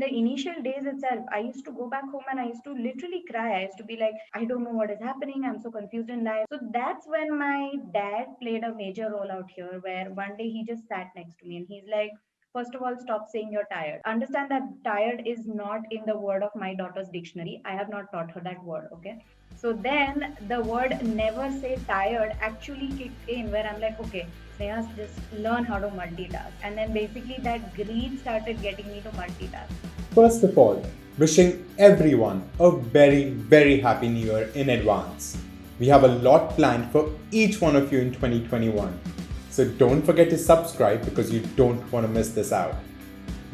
the initial days itself, I used to go back home and I used to literally cry. I used to be like, I don't know what is happening, I'm so confused in life. So that's when my dad played a major role out here, where one day he just sat next to me and he's like, first of all, stop saying you're tired. Understand that tired is not in the word of my daughter's dictionary. I have not taught her that word, okay? So then the word never say tired actually kicked in, where I'm like, okay, Sneha, just learn how to multitask. And then basically that greed started getting me to multitask. First of all, wishing everyone a very, very happy new year in advance. We have a lot planned for each one of you in 2021. So don't forget to subscribe because you don't want to miss this out.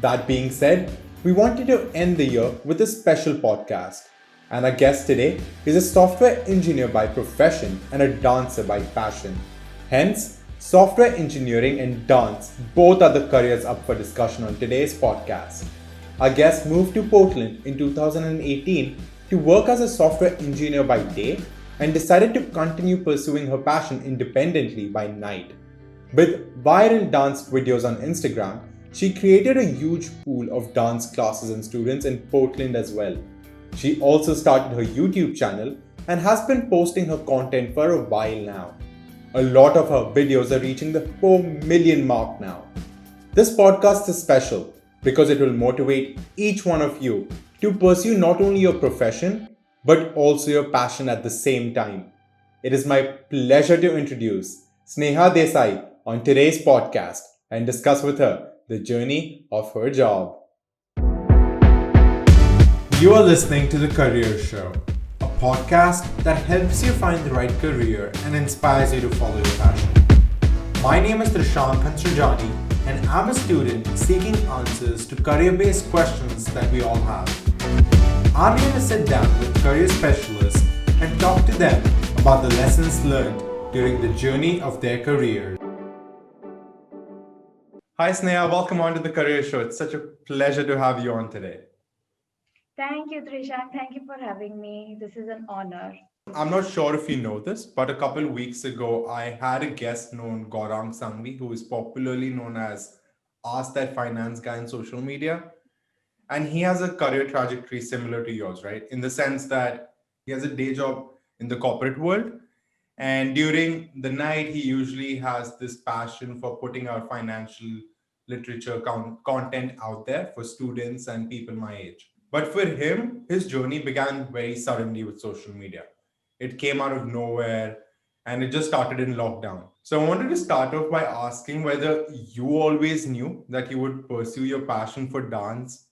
That being said, we wanted to end the year with a special podcast. And our guest today is a software engineer by profession and a dancer by passion. Hence, software engineering and dance both are the careers up for discussion on today's podcast. Our guest moved to Portland in 2018 to work as a software engineer by day and decided to continue pursuing her passion independently by night. With viral dance videos on Instagram, she created a huge pool of dance classes and students in Portland as well. She also started her YouTube channel and has been posting her content for a while now. A lot of her videos are reaching the 4 million mark now. This podcast is special because it will motivate each one of you to pursue not only your profession but also your passion at the same time. It is my pleasure to introduce Sneha Desai on today's podcast and discuss with her the journey of her job. You are listening to The Career Show, a podcast that helps you find the right career and inspires you to follow your passion. My name is Trishant Kansrajani, and I'm a student seeking answers to career-based questions that we all have. I'm here to sit down with career specialists and talk to them about the lessons learned during the journey of their career. Hi Sneha, welcome on to The Career Show. It's such a pleasure to have you on today. Thank you, Trisha. Thank you for having me. This is an honor. I'm not sure if you know this, but a couple of weeks ago, I had a guest known Gaurang Sangvi, who is popularly known as Ask That Finance Guy on social media. And he has a career trajectory similar to yours, right? In the sense that he has a day job in the corporate world. And during the night, he usually has this passion for putting out financial literature content out there for students and people my age. But for him, his journey began very suddenly with social media. It came out of nowhere and it just started in lockdown. So I wanted to start off by asking whether you always knew that you would pursue your passion for dance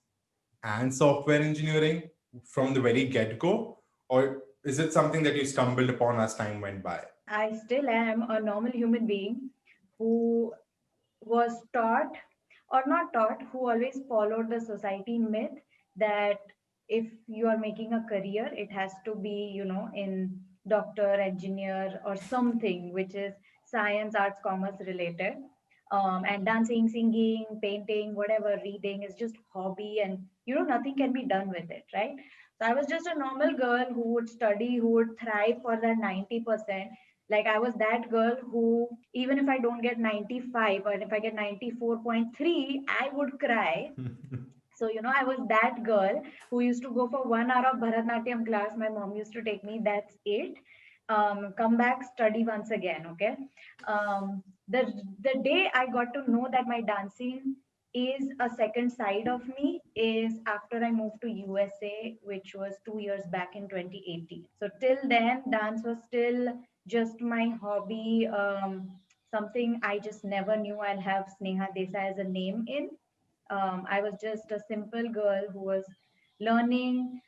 and software engineering from the very get go, or is it something that you stumbled upon as time went by? I still am a normal human being who was taught or not taught, who always followed the society myth that if you are making a career, it has to be, in doctor, engineer, or something which is science, arts, commerce related. And dancing, singing, painting, whatever, reading is just hobby, and nothing can be done with it, right? So I was just a normal girl who would study, who would thrive for that 90%. Like I was that girl who, even if I don't get 95 or if I get 94.3, I would cry. So, I was that girl who used to go for 1 hour of Bharatnatyam class. My mom used to take me, that's it. Come back, study once again, okay? The day I got to know that my dancing is a second side of me is after I moved to USA, which was 2 years back in 2018. So till then, dance was still just my hobby, something I just never knew I'll have Sneha Desai as a name in. I was just a simple girl who was learning.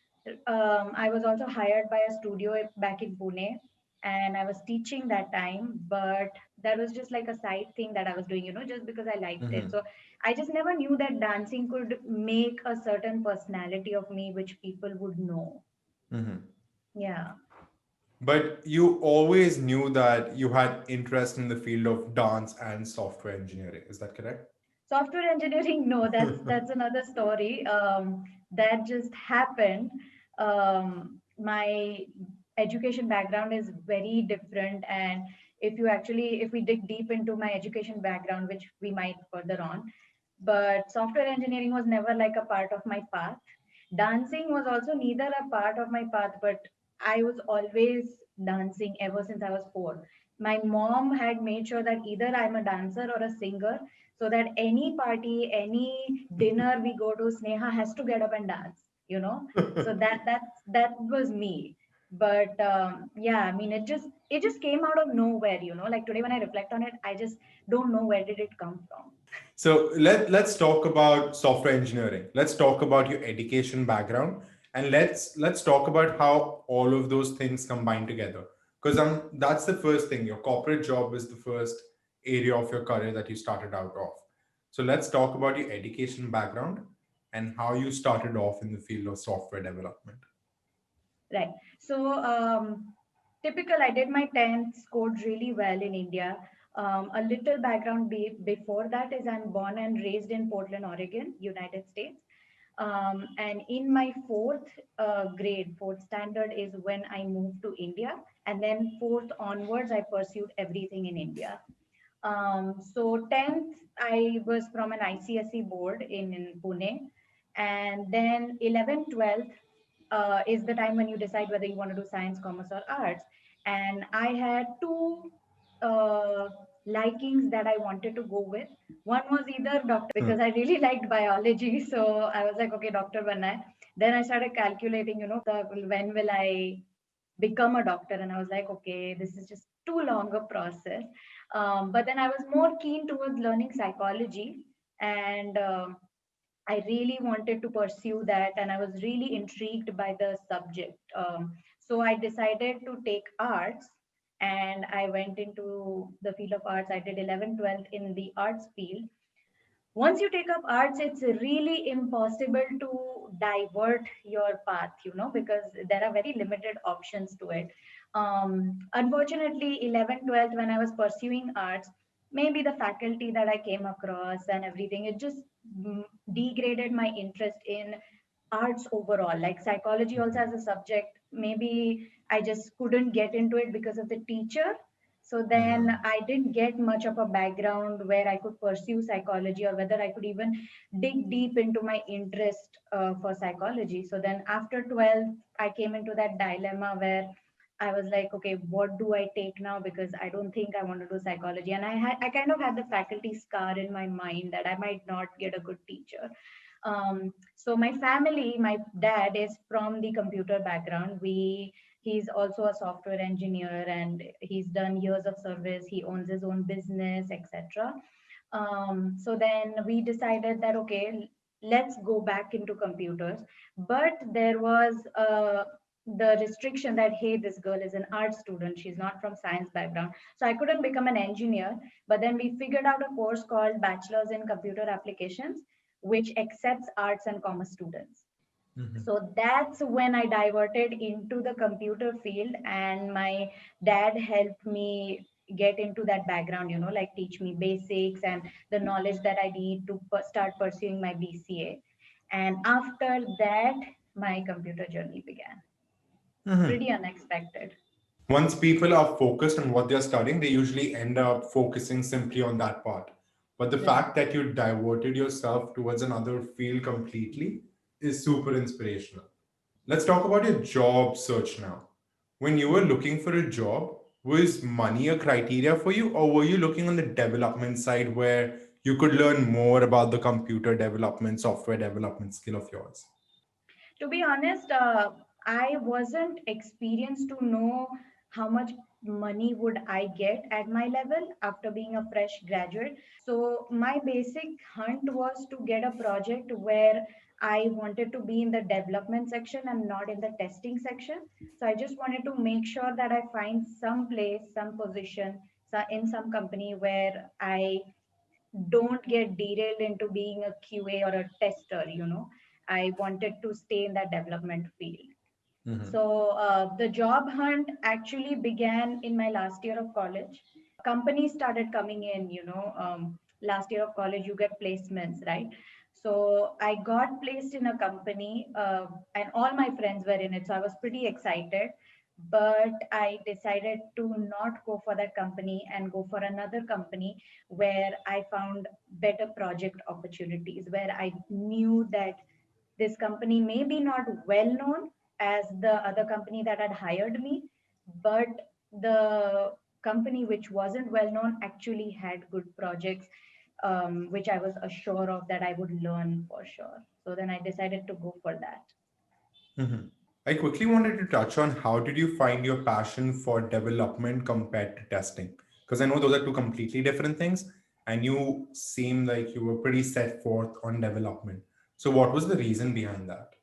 I was also hired by a studio back in Pune, and I was teaching that time, but that was just like a side thing that I was doing, just because I liked it. Mhm, So I just never knew that dancing could make a certain personality of me, which people would know. mhm. Yeah. But you always knew that you had interest in the field of dance and software engineering. Is that correct? Software engineering, no, that's another story. That just happened. My education background is very different, and if we dig deep into my education background, which we might further on, but software engineering was never like a part of my path. Dancing was also neither a part of my path, but I was always dancing ever since I was 4. My mom had made sure that either I'm a dancer or a singer, so that any party, any dinner we go to, Sneha has to get up and dance, you know. So that was me. But yeah, I mean, it just came out of nowhere, you know. Like today when I reflect on it, I just don't know where did it come from. So let's talk about software engineering. Let's talk about your education background, and let's talk about how all of those things combine together. Because that's the first thing. Your corporate job is the first area of your career that you started out of. So let's talk about your education background and how you started off in the field of software development. Right. So, typical, I did my 10th, scored really well in India. A little background before that is I'm born and raised in Portland, Oregon, United States. And in my fourth standard is when I moved to India. And then fourth onwards, I pursued everything in India. So 10th, I was from an ICSE board in Pune. And then 11th, 12th is the time when you decide whether you want to do science, commerce, or arts. And I had two uh, likings that I wanted to go with. One was either doctor because I really liked biology. So I was like, okay, doctor banna hai. Then I started calculating, when will I become a doctor? And I was like, okay, this is just too long a process. But then I was more keen towards learning psychology. And I really wanted to pursue that, and I was really intrigued by the subject. So I decided to take arts, and I went into the field of arts. I did 11th, 12th in the arts field. Once you take up arts, it's really impossible to divert your path, because there are very limited options to it. Unfortunately, 11th, 12th, when I was pursuing arts, maybe the faculty that I came across and everything, it just degraded my interest in arts overall. Like psychology also as a subject, maybe I just couldn't get into it because of the teacher. So then I didn't get much of a background where I could pursue psychology or whether I could even dig deep into my interest for psychology. So then after 12, I came into that dilemma where I was like, okay, what do I take now? Because I don't think I want to do psychology. And I kind of had the faculty scar in my mind that I might not get a good teacher. So my family, my dad is from the computer background. He's also a software engineer and he's done years of service. He owns his own business, etc. So then we decided that okay, let's go back into computers. But there was the restriction that hey, this girl is an art student. She's not from science background, so I couldn't become an engineer. But then we figured out a course called Bachelor's in Computer Applications, which accepts arts and commerce students. So that's when I diverted into the computer field, and my dad helped me get into that background, like teach me basics and the knowledge that I need to start pursuing my BCA. And after that, my computer journey began. Pretty unexpected. Once people are focused on what they're studying, they usually end up focusing simply on that part. But the Right. fact that you diverted yourself towards another field completely is super inspirational. Let's talk about your job search now. When you were looking for a job, was money a criteria for you, or were you looking on the development side where you could learn more about the computer development, software development skill of yours? To be honest, I wasn't experienced to know how much money would I get at my level after being a fresh graduate. So my basic hunt was to get a project where I wanted to be in the development section and not in the testing section. So I just wanted to make sure that I find some place, some position, in some company where I don't get derailed into being a QA or a tester. I wanted to stay in that development field. So the job hunt actually began in my last year of college. Companies started coming in, last year of college, you get placements, right? So I got placed in a company and all my friends were in it. So I was pretty excited. but I decided to not go for that company and go for another company where I found better project opportunities, where I knew that this company may be not well known as the other company that had hired me, but the company which wasn't well known actually had good projects, which I was assured of that I would learn for sure. So then I decided to go for that. Mhm. I quickly wanted to touch on how did you find your passion for development compared to testing? Because I know those are two completely different things, and you seem like you were pretty set forth on development. So, what was the reason behind that?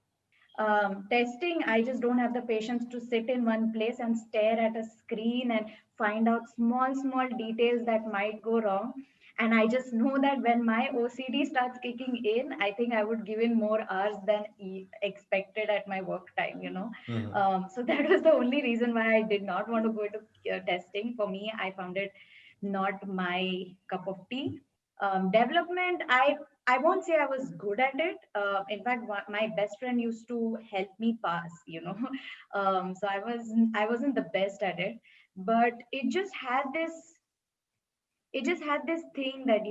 Testing, I just don't have the patience to sit in one place and stare at a screen and find out small details that might go wrong. And I just know that when my OCD starts kicking in, I think I would give in more hours than expected at my work time, you know. Mhm. So that was the only reason why I did not want to go into testing. For me, I found it not my cup of tea. Development, I won't say I was good at it. In fact, my best friend used to help me pass, you know. So I wasn't the best at it, but it just had this thing that,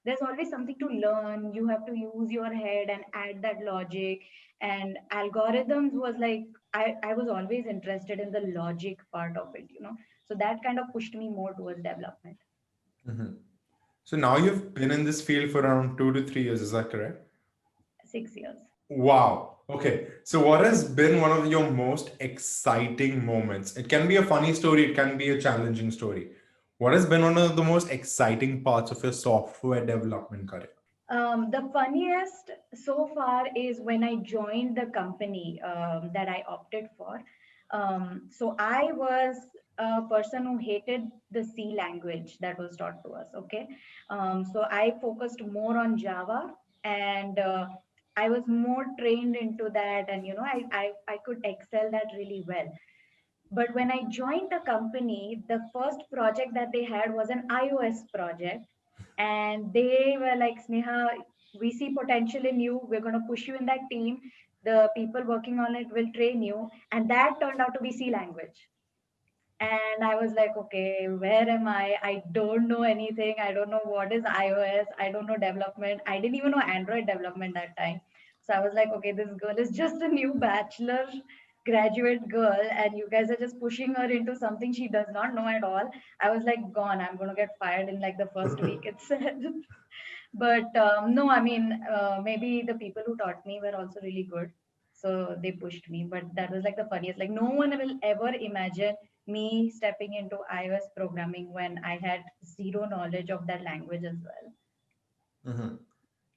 there's always something to learn. You have to use your head and add that logic. And algorithms was like, I was always interested in the logic part of it, you know. So that kind of pushed me more towards development. Mhm. So, now you've been in this field for around 2 to 3 years, is that correct? 6 years. Wow. Okay. So, what has been one of your most exciting moments? It can be a funny story, it can be a challenging story. What has been one of the most exciting parts of your software development career? The funniest so far is when I joined the company that I opted for. So I was a person who hated the C language that was taught to us. Okay, so I focused more on Java, and I was more trained into that, and I could excel that really well. But when I joined the company, the first project that they had was an iOS project. And they were like, Sneha, we see potential in you. We're going to push you in that team. The people working on it will train you. And that turned out to be C language. And I was like, okay, where am I don't know anything. I don't know what is iOS. I don't know development. I didn't even know Android development that time. So I was like, okay, this girl is just a new bachelor graduate girl, and you guys are just pushing her into something she does not know at all. I was like, gone. I'm going to get fired in like the first week itself. But no, I mean, maybe the people who taught me were also really good, so they pushed me. But that was like the funniest. Like, no one will ever imagine me stepping into iOS programming when I had zero knowledge of that language as well. Mhm.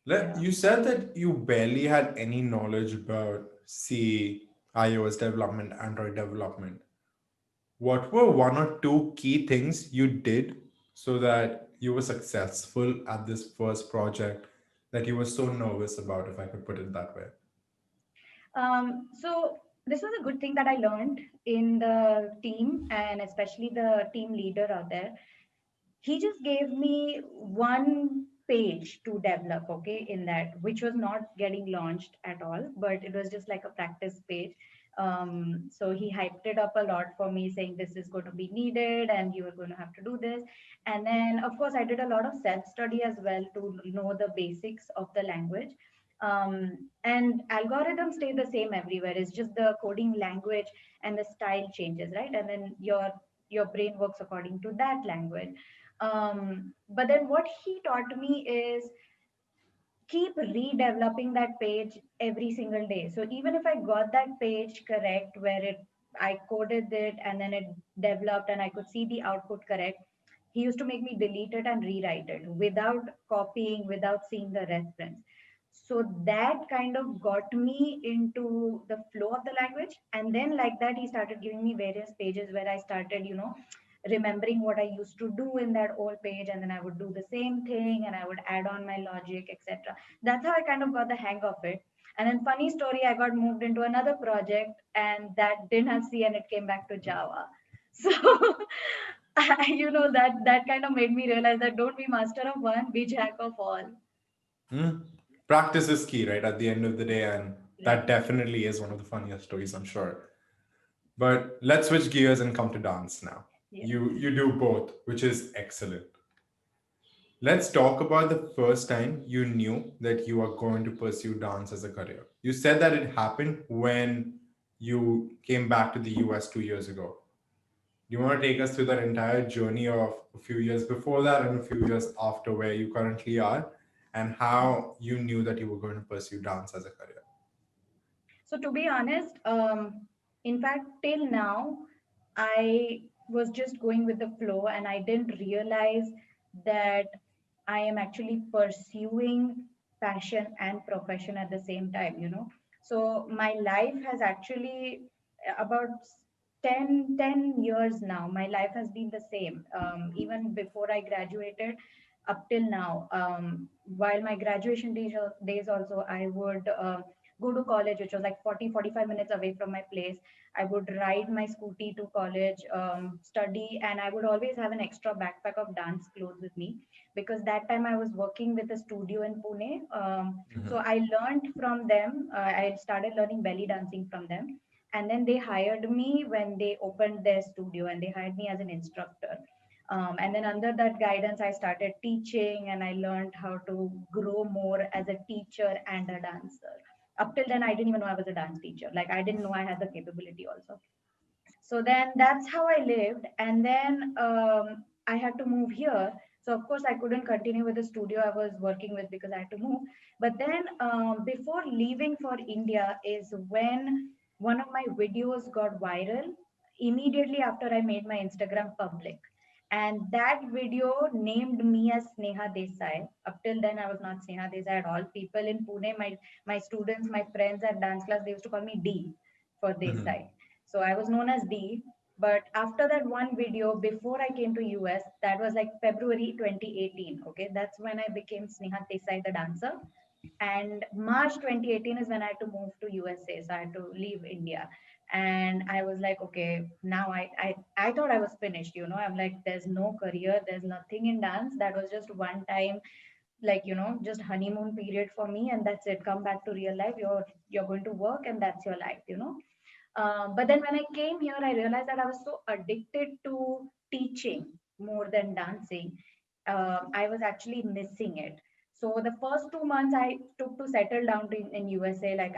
Yeah. You said that you barely had any knowledge about C, iOS development, Android development. What were one or two key things you did so that you were successful at this first project that you were so nervous about, if I could put it that way? So this was a good thing that I learned in the team, and especially the team leader out there. He just gave me one page to develop, okay, in that, which was not getting launched at all, but it was just like a practice page. So he hyped it up a lot for me, saying this is going to be needed and you are going to have to do this. And then of course I did a lot of self study as well to know the basics of the language. And algorithms stay the same everywhere. It's just the coding language and the style changes, right? And then your brain works according to that language. But then what he taught me is keep redeveloping that page every single day. So even if I got that page correct, where it I coded it and then it developed and I could see the output correct, he used to make me delete it and rewrite it without copying, without seeing the reference. So that kind of got me into the flow of the language. And then like that, he started giving me various pages where I started, remembering what I used to do in that old page, and then I would do the same thing and I would add on my logic, etc. That's how I kind of got the hang of it. And then funny story, I got moved into another project and that didn't have C and it came back to Java. So that kind of made me realize that don't be master of one, be jack of all. Hmm? Practice is key, right? At the end of the day, and that Right. definitely is one of the funniest stories, I'm sure. But let's switch gears and come to dance now. Yeah. You do both, which is excellent. Let's talk about the first time you knew that you are going to pursue dance as a career. You said that it happened when you came back to the US 2 years ago. Do you want to take us through that entire journey of a few years before that and a few years after where you currently are, and how you knew that you were going to pursue dance as a career? So to be honest, in fact, till now, I was just going with the flow, and I didn't realize that I am actually pursuing passion and profession at the same time, you know. So my life has actually about 10 years now. My life has been the same. Even before I graduated, up till now. While my graduation days also, I would go to college, which was like 40-45 minutes away from my place. I would ride my scooty to college, study, and I would always have an extra backpack of dance clothes with me, because that time I was working with a studio in Pune. So I learned from them. I started learning belly dancing from them. And then they hired me when they opened their studio, and they hired me as an instructor. And then under that guidance, I started teaching, and I learned how to grow more as a teacher and a dancer. Up till then, I didn't even know I was a dance teacher. Like, I didn't know I had the capability also. So then that's how I lived. And then I had to move here. So of course I couldn't continue with the studio I was working with, because I had to move. But then before leaving for India is when one of my videos got viral immediately after I made my Instagram public. And that video named me as Sneha Desai. Up till then I was not Sneha Desai at all. People in Pune, my students, my friends at dance class, they used to call me D for Desai. So I was known as D. But after that one video, before I came to US, that was like February 2018. Okay, that's when I became Sneha Desai, the dancer. And March 2018 is when I had to move to USA. So I had to leave India. And I was like, okay, now I thought I was finished, you know. I'm like, there's no career, there's nothing in dance. That was just one time, like, you know, just honeymoon period for me, and that's it. Come back to real life. You're going to work, and that's your life, you know. But then when I came here, I realized that I was so addicted to teaching more than dancing. I was actually missing it. So the first 2 months I took to settle down in USA. Like,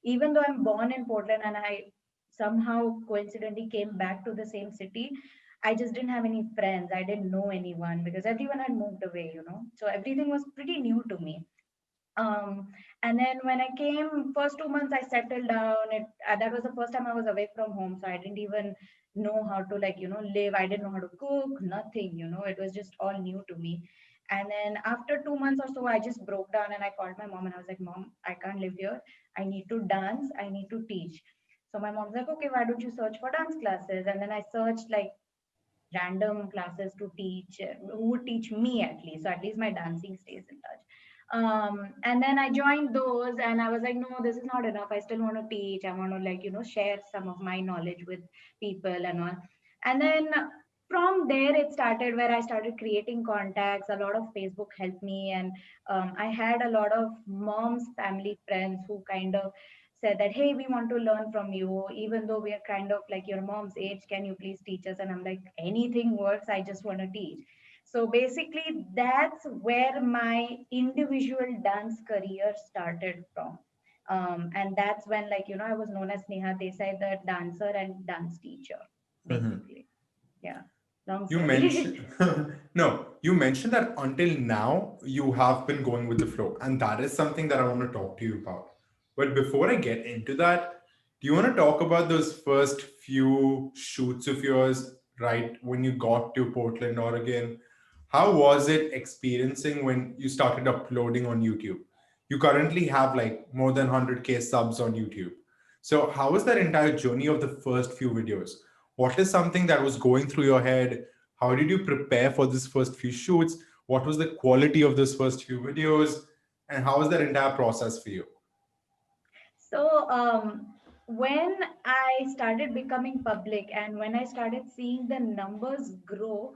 even though I'm born in Portland and I somehow coincidentally came back to the same city, I just didn't have any friends. I didn't know anyone because everyone had moved away, you know. So everything was pretty new to me. um and then when I came, first 2 months I settled down. That was the first time I was away from home, so I didn't even know how to, like, you know, live. I didn't know how to cook, nothing, you know. It was just all new to me. And then after 2 months or so, I just broke down and I called my mom and I was like, Mom, I can't live here. I need to dance, I need to teach. So my mom's like, okay, why don't you search for dance classes? And then I searched like random classes to teach, who would teach me at least, so at least my dancing stays in touch. And then I joined those, and I was like, no, this is not enough. I still want to teach. I want to, like, you know, share some of my knowledge with people and all. And then from there it started, where I started creating contacts. A lot of Facebook helped me, and I had a lot of mom's family friends who kind of said that, hey, we want to learn from you, even though we are kind of like your mom's age, can you please teach us? And I'm like, anything works, I just want to teach. So basically that's where my individual dance career started from. And that's when, like, you know, I was known as Neha Desai, the dancer and dance teacher, basically. Yeah, long You story. mentioned no, you mentioned that until now you have been going with the flow, and that is something that I want to talk to you about. But before I get into that, do you want to talk about those first few shoots of yours, right, when you got to Portland, Oregon? How was it experiencing when you started uploading on YouTube? You currently have like more than 100K subs on YouTube. So, how was that entire journey of the first few videos? What is something that was going through your head? How did you prepare for this first few shoots? What was the quality of those first few videos? And how was that entire process for you? So, when I started becoming public and when I started seeing the numbers grow,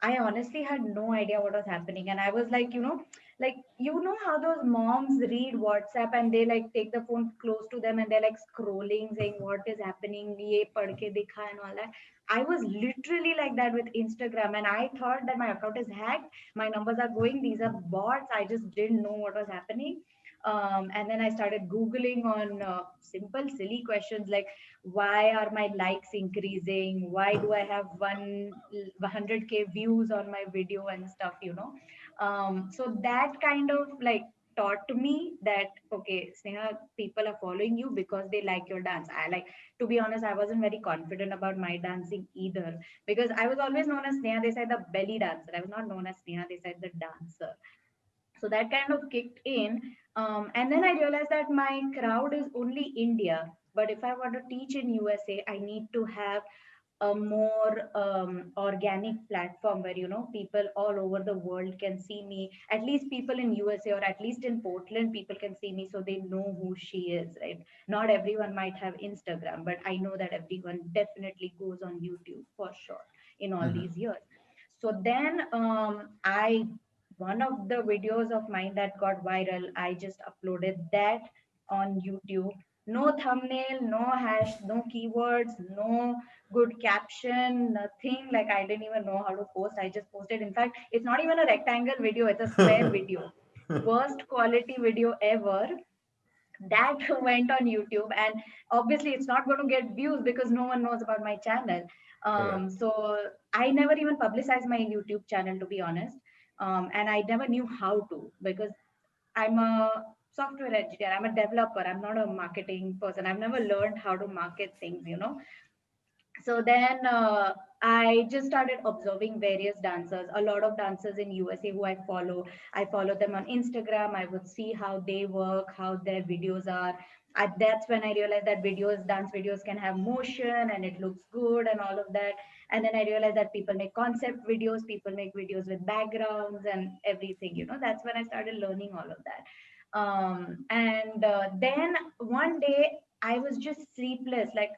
I honestly had no idea what was happening. And I was like, you know, Like, you know how those moms read WhatsApp and they like take the phone close to them and they're like scrolling, saying what is happening, ye pad ke dikha and all that. I was literally like that with Instagram, and I thought that my account is hacked, my numbers are going, these are bots. I just didn't know what was happening. And then I started Googling on simple, silly questions like, why are my likes increasing? Why do I have 100K views on my video and stuff, you know? So that kind of like taught me that, okay, Sneha, people are following you because they like your dance. I like, to be honest, I wasn't very confident about my dancing either, because I was always known as Sneha Desai, the belly dancer. I was not known as Sneha Desai, the dancer. So that kind of kicked in. And then I realized that my crowd is only India, but if I want to teach in USA, I need to have a more organic platform where, you know, people all over the world can see me. At least people in USA, or at least in Portland, people can see me, so they know who she is, right? Not everyone might have Instagram, but I know that everyone definitely goes on YouTube for sure in all these years. So then I one of the videos of mine that got viral, I just uploaded that on YouTube. No thumbnail, no hash, no keywords, no good caption, nothing. Like, I didn't even know how to post. I just posted. In fact, it's not even a rectangle video, it's a square video. Worst quality video ever. That went on YouTube, and obviously it's not going to get views because no one knows about my channel. Correct. So I never even publicized my YouTube channel, to be honest. And I never knew how to, because I'm a software engineer, I'm a developer, I'm not a marketing person. I've never learned how to market things, you know. So then I just started observing various dancers, a lot of dancers in USA who I follow them on Instagram. I would see how they work, how their videos are. That's when I realized that dance videos can have motion and it looks good and all of that. And then I realized that people make concept videos, people make videos with backgrounds and everything, you know. That's when I started learning all of that. And then one day I was just sleepless. Like,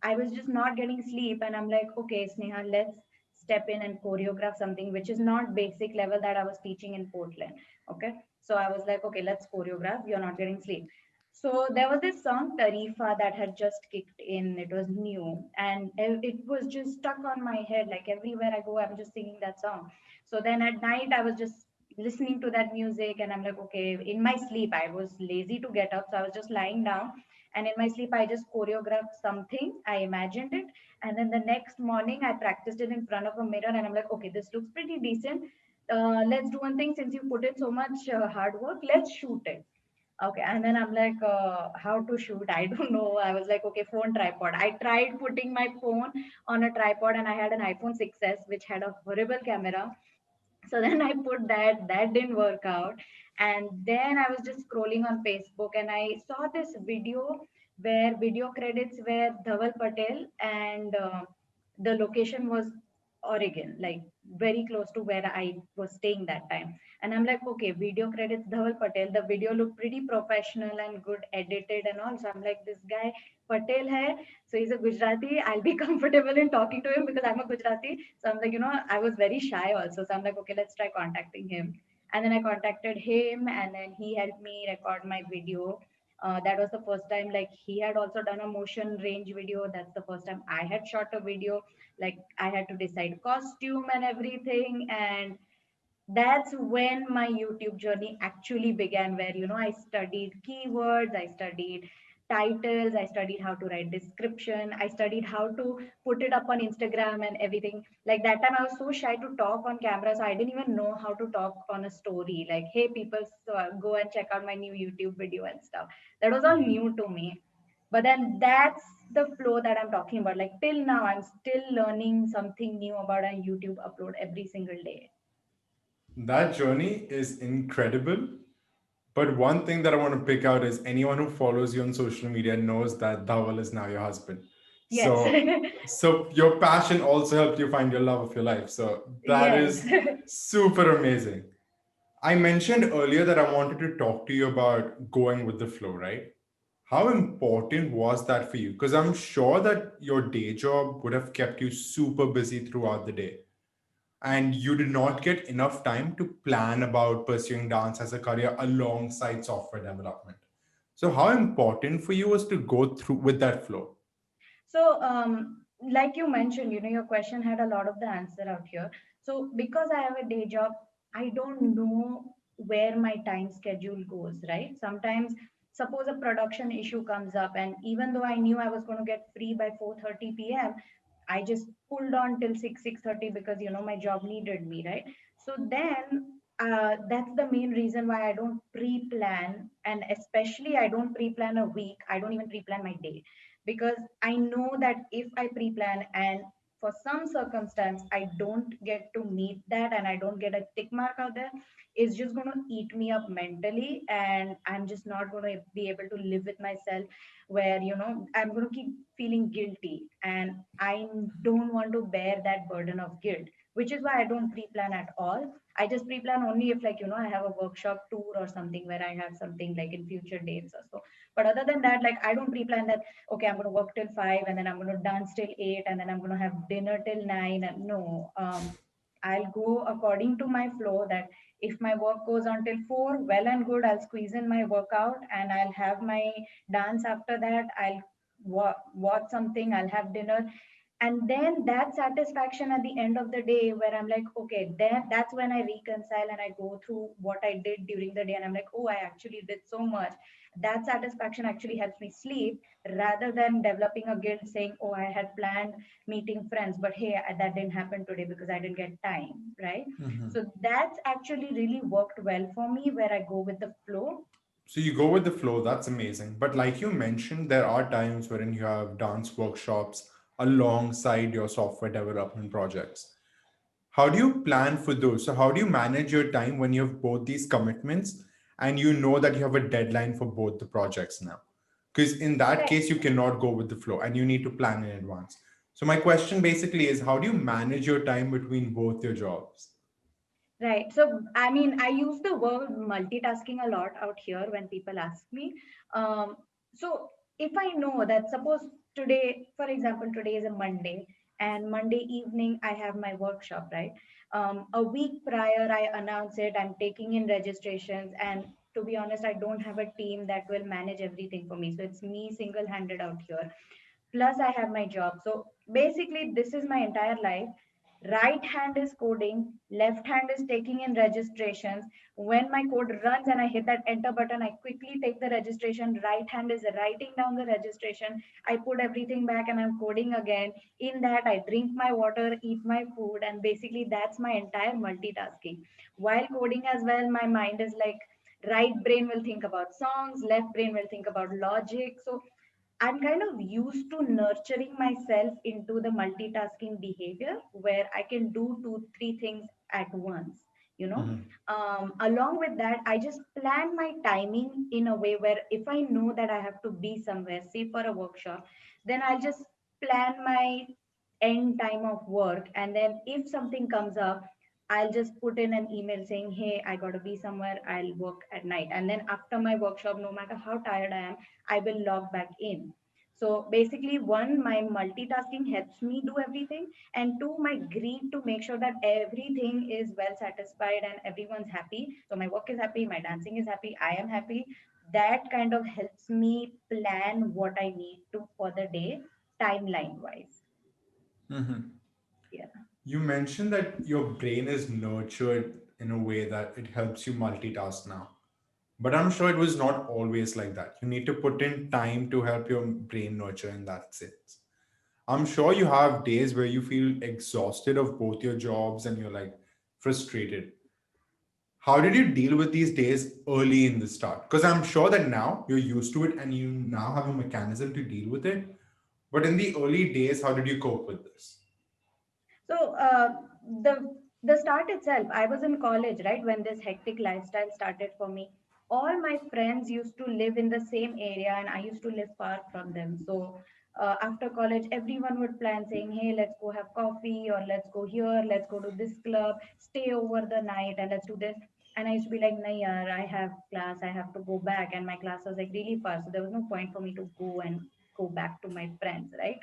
I was just not getting sleep, and I'm like, okay, Sneha, let's step in and choreograph something which is not basic level that I was teaching in Portland. Okay, so I was like, okay, let's choreograph. You're not getting sleep. So there was this song Tarifa that had just kicked in. It was new, and it was just stuck on my head. Like, everywhere I go, I'm just singing that song. So then at night, I was just listening to that music, and I'm like, okay. In my sleep, I was lazy to get up, so I was just lying down, and in my sleep I just choreographed something, I imagined it, and then the next morning I practiced it in front of a mirror, and I'm like, okay, this looks pretty decent. Let's do one thing, since you put in so much hard work, let's shoot it. Okay, and then I'm like, how to shoot? I don't know. I was like, okay, phone tripod. I tried putting my phone on a tripod, and I had an iPhone 6s, which had a horrible camera. So then I put that didn't work out. And then I was just scrolling on Facebook, and I saw this video where video credits were Dhaval Patel, and the location was Oregon, like very close to where I was staying that time. And I'm like, okay, video credits Dhaval Patel. The video looked pretty professional and good edited and all. So I'm like, this guy Patel hai, so he's a Gujarati. I'll be comfortable in talking to him because I'm a Gujarati. So I'm like, you know, I was very shy also. So I'm like, okay, let's try contacting him. And then I contacted him, and then he helped me record my video. That was the first time, like, he had also done a motion range video. That's the first time I had shot a video. Like, I had to decide costume and everything. And that's when my YouTube journey actually began, where, you know, I studied keywords, I studied titles, I studied how to write description, I studied how to put it up on Instagram and everything. Like, that time I was so shy to talk on camera, so I didn't even know how to talk on a story. Like, hey, people, so go and check out my new YouTube video and stuff. That was all new to me. But then that's the flow that I'm talking about. Like, till now, I'm still learning something new about a YouTube upload every single day. That journey is incredible. But one thing that I want to pick out is anyone who follows you on social media knows that Dhawal is now your husband. Yes. So your passion also helped you find your love of your life. So that Yes. is super amazing. I mentioned earlier that I wanted to talk to you about going with the flow, right? How important was that for you? Because I'm sure that your day job would have kept you super busy throughout the day. and you did not get enough time to plan about pursuing dance as a career alongside software development. So, how important for you was to go through with that flow? So, like you mentioned, your question had a lot of the answer out here. So, because I have a day job, I don't know where my time schedule goes, right? Sometimes, suppose a production issue comes up, and even though I knew I was going to get free by 4:30 p.m., I just pulled on till 6:30 because my job needed me, right? So then that's the main reason why I don't pre-plan, and especially I don't pre-plan a week. I don't even pre-plan my day, because I know that if I pre-plan and for some circumstance I don't get to meet that and I don't get a tick mark out there, it's just going to eat me up mentally, and I'm just not going to be able to live with myself, where I'm going to keep feeling guilty, and I don't want to bear that burden of guilt, which is why I don't pre-plan at all. I just pre-plan only if, like, I have a workshop tour or something where I have something like in future dates or so. But other than that, like, I don't pre-plan that, okay, I'm going to work till 5 and then I'm going to dance till 8 and then I'm going to have dinner till 9. And no, I'll go according to my flow, that if my work goes on till 4, well and good, I'll squeeze in my workout and I'll have my dance after that. I'll watch something, I'll have dinner, and then that satisfaction at the end of the day where I'm like, okay, then that's when I reconcile and I go through what I did during the day and I'm like, oh, I actually did so much. That satisfaction actually helps me sleep, rather than developing a guilt saying, oh, I had planned meeting friends, but hey, that didn't happen today because I didn't get time, right? So that's actually really worked well for me, where I go with the flow. So you go with the flow, that's amazing. But like you mentioned, there are times wherein you have dance workshops alongside your software development projects. How do you plan for those? So how do you manage your time when you have both these commitments and you know that you have a deadline for both the projects now? Because in that Right. case, you cannot go with the flow and you need to plan in advance. So my question basically is, how do you manage your time between both your jobs? Right. So, I mean, I use the word multitasking a lot out here when people ask me. Um, so, if I know that, suppose today, for example, today is a Monday, and Monday evening I have my workshop, right? A week prior, I announce it, I'm taking in registrations, and to be honest, I don't have a team that will manage everything for me. So, it's me single handed out here, plus I have my job. So basically this is my entire life. Right hand is coding, left hand is taking in registrations. When my code runs and I hit that enter button, I quickly take the registration, right hand is writing down the registration, I put everything back and I'm coding again. In that I drink my water, eat my food, and basically that's my entire multitasking. While coding as well, my mind is like, right brain will think about songs, left brain will think about logic. So I'm kind of used to nurturing myself into the multitasking behavior where I can do two, three things at once. You know, Along with that, I just plan my timing in a way where if I know that I have to be somewhere, say for a workshop, then I'll just plan my end time of work. And then if something comes up, I'll just put in an email saying, hey, I got to be somewhere, I'll work at night. And then after my workshop, no matter how tired I am, I will log back in. So basically, one, my multitasking helps me do everything, and two, my greed to make sure that everything is well satisfied and everyone's happy. So my work is happy, my dancing is happy, I am happy. That kind of helps me plan what I need to for the day, timeline wise. Yeah. You mentioned that your brain is nurtured in a way that it helps you multitask now. But I'm sure it was not always like that. You need to put in time to help your brain nurture in that sense. I'm sure you have days where you feel exhausted of both your jobs and you're like frustrated. How did you deal with these days early in the start? Because I'm sure that now you're used to it and you now have a mechanism to deal with it. But in the early days, how did you cope with this? So the start itself, I was in college, right, when this hectic lifestyle started for me. All my friends used to live in the same area, and I used to live far from them. So after college, everyone would plan saying, "Hey, let's go have coffee, or let's go here, let's go to this club, stay over the night, and let's do this." And I used to be like, "Nah, yaar, I have class, I have to go back," and my class was like really far, so there was no point for me to go and go back to my friends, right?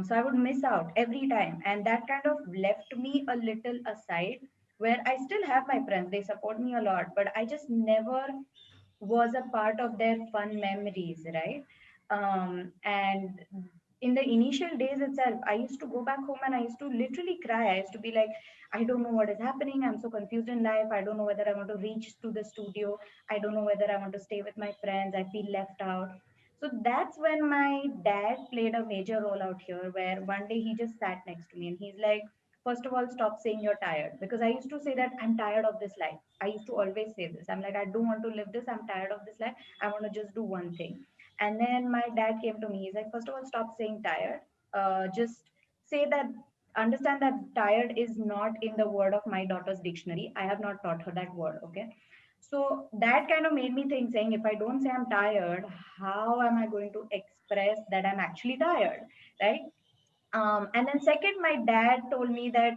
So I would miss out every time, and that kind of left me a little aside, where I still have my friends, they support me a lot, but I just never was a part of their fun memories, right? And in the initial days itself, I used to go back home and I used to literally cry. I used to be like, I don't know what is happening. I'm so confused in life. I don't know whether I want to reach to the studio. I don't know whether I want to stay with my friends. I feel left out. So that's when my dad played a major role out here, where one day he just sat next to me and he's like, first of all, stop saying you're tired. Because I used to say that I'm tired of this life. I used to always say this. I'm like, I don't want to live this. I'm tired of this life. I want to just do one thing. And then my dad came to me. He's like, first of all, stop saying tired. Just say that, understand that tired is not in the word of my daughter's dictionary. I have not taught her that word. Okay. So that kind of made me think, saying, if I don't say I'm tired, how am I going to express that I'm actually tired? Right. And then second, my dad told me that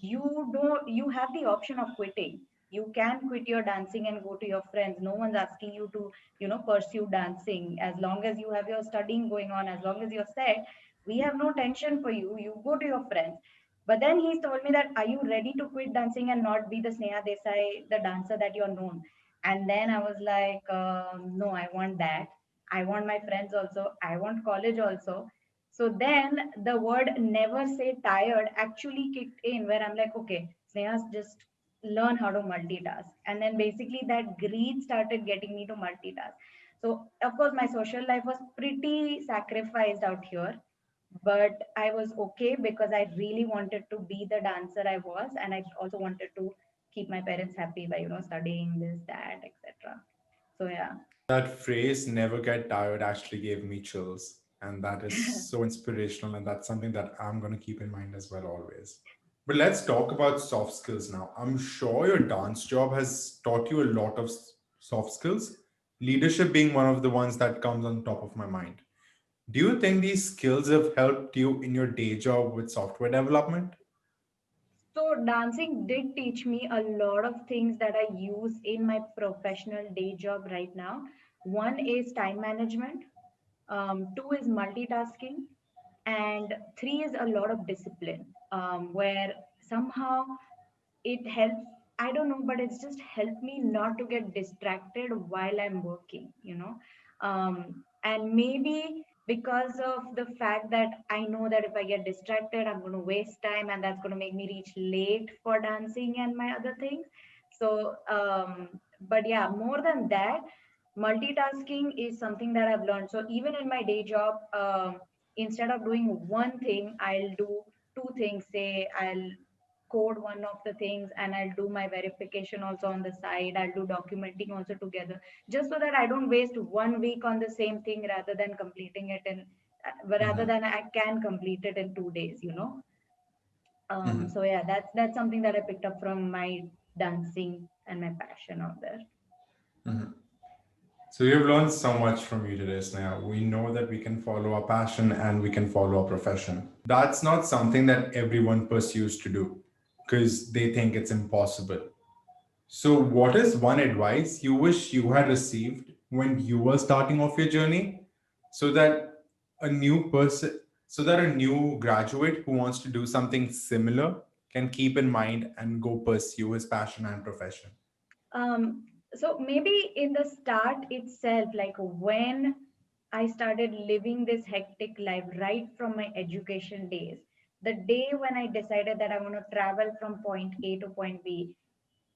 you have the option of quitting. You can quit your dancing and go to your friends. No one's asking you to, pursue dancing. As long as you have your studying going on, as long as you're set, we have no tension for you. You go to your friends. But then he told me that, are you ready to quit dancing and not be the Sneha Desai, the dancer that you're known? And then I was like, no, I want that. I want my friends also. I want college also. So then the word never say tired actually kicked in, where I'm like, okay, Sneha's just learn how to multitask. And then basically that greed started getting me to multitask. So of course my social life was pretty sacrificed out here, but I was okay because I really wanted to be the dancer I was, and I also wanted to keep my parents happy by, studying this, that, etc. So yeah. That phrase, never get tired, actually gave me chills. And that is so inspirational. And that's something that I'm going to keep in mind as well, always. But let's talk about soft skills now. I'm sure your dance job has taught you a lot of soft skills, leadership being one of the ones that comes on top of my mind. Do you think these skills have helped you in your day job with software development? So dancing did teach me a lot of things that I use in my professional day job right now. One is time management, two is multitasking, and three is a lot of discipline, where somehow it helps. I don't know, but it's just helped me not to get distracted while I'm working, and maybe because of the fact that I know that if I get distracted, I'm going to waste time, and that's going to make me reach late for dancing and my other things. So but yeah, more than that, multitasking is something that I've learned. So even in my day job, instead of doing one thing, I'll do two things. Say I'll code one of the things and I'll do my verification also on the side. I'll do documenting also together, just so that I don't waste 1 week on the same thing rather than completing it in, rather than I can complete it in 2 days. So yeah, that's something that I picked up from my dancing and my passion out there. So we have learned so much from you today, Sneha. We know that we can follow our passion and we can follow our profession. That's not something that everyone pursues to do because they think it's impossible. So, what is one advice you wish you had received when you were starting off your journey so that a new person, so that a new graduate who wants to do something similar can keep in mind and go pursue his passion and profession? Um, so maybe in the start itself, like when I started living this hectic life right from my education days, the day when I decided that I want to travel from point A to point B,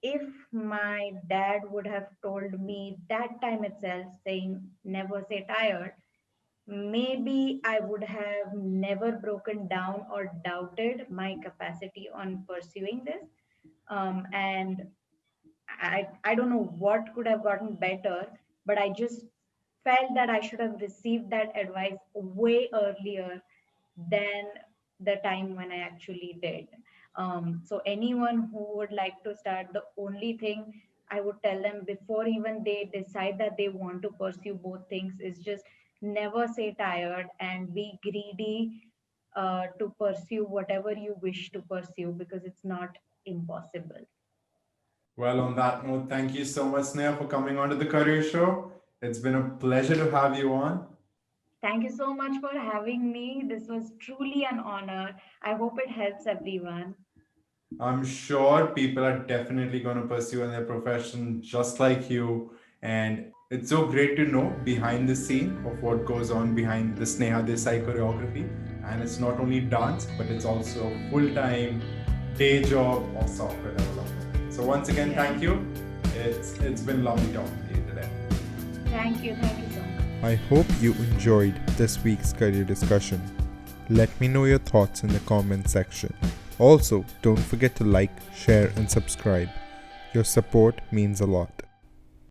if my dad would have told me that time itself, saying never say tired, maybe I would have never broken down or doubted my capacity on pursuing this. And I don't know what could have gotten better, but I just felt that I should have received that advice way earlier than the time when I actually did. So anyone who would like to start, the only thing I would tell them before even they decide that they want to pursue both things is just never say tired and be greedy, to pursue whatever you wish to pursue, because it's not impossible. Well, on that note, thank you so much, Sneha, for coming on to the Career Show. It's been a pleasure to have you on. Thank you so much for having me. This was truly an honor. I hope it helps everyone. I'm sure people are definitely going to pursue in their profession just like you. And it's so great to know behind the scene of what goes on behind the Sneha Desai choreography. And it's not only dance, but it's also a full-time day job of software development. So once again, Yeah. thank you. It's been lovely talking to you today. Thank you. Thank you so much. I hope you enjoyed this week's career discussion. Let me know your thoughts in the comment section. Also, don't forget to like, share, and subscribe. Your support means a lot.